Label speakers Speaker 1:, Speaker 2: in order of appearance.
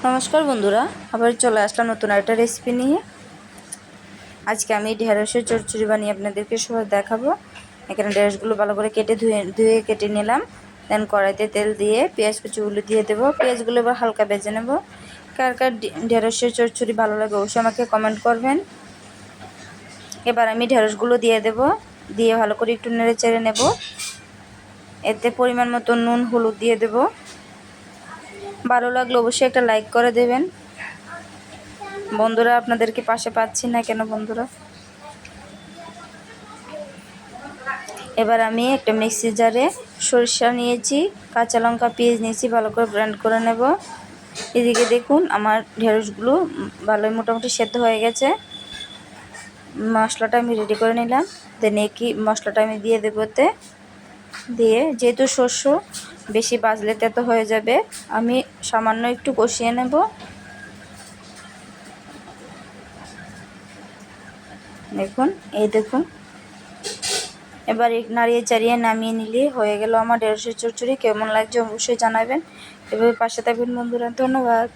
Speaker 1: নমস্কার বন্ধুরা, আবার চলে আসলাম নতুন একটা রেসিপি নিয়ে। আজকে আমি ঢেঁড়সের চচ্চড়ি বানিয়ে আপনাদেরকে সবাই দেখাবো। এখানে ঢেঁড়সগুলো ভালো করে ধুয়ে কেটে নিলাম। দেন কড়াইতে তেল দিয়ে পেঁয়াজ কুচিগুলো দিয়ে দেবো। পেঁয়াজগুলো এবার হালকা ভেজে নেব। কার কার ঢেঁড়সের চচ্চড়ি ভালো লাগে অবশ্যই আমাকে কমেন্ট করবেন। এবার আমি ঢেঁড়সগুলো দিয়ে দেব, দিয়ে ভালো করে একটু নেড়ে চেড়ে নেব। এতে পরিমাণ মতো নুন হলুদ দিয়ে দেব। ভালো লাগলে অবশ্যই একটা লাইক করে দেবেন। বন্ধুরা, আপনাদেরকে পাশে পাচ্ছি না কেন বন্ধুরা? এবার আমি একটা মিক্সি জারে সরিষা নিয়েছি, কাঁচা লঙ্কা পেঁয়াজ নিয়েছি, ভালো করে ব্লেন্ড করে নেব। এদিকে দেখুন আমার ঢেঁড়সগুলো ভালোই মোটামুটি সেদ্ধ হয়ে গেছে। মশলাটা আমি রেডি করে নিলাম। দেন মশলাটা আমি দিয়ে দেবো। দিয়ে যেহেতু শস্য বেশি বাজলে তেতো হয়ে যাবে, আমি সামান্য একটু কষিয়ে নেব। দেখুন এবার নাড়িয়ে চাড়িয়ে নামিয়ে নিলে হয়ে গেল আমার ঢেঁড়সের চচ্চড়ি। কেমন লাগছে অবশ্যই জানাবেন। এভাবে পাশে থাকবেন বন্ধুরা। ধন্যবাদ।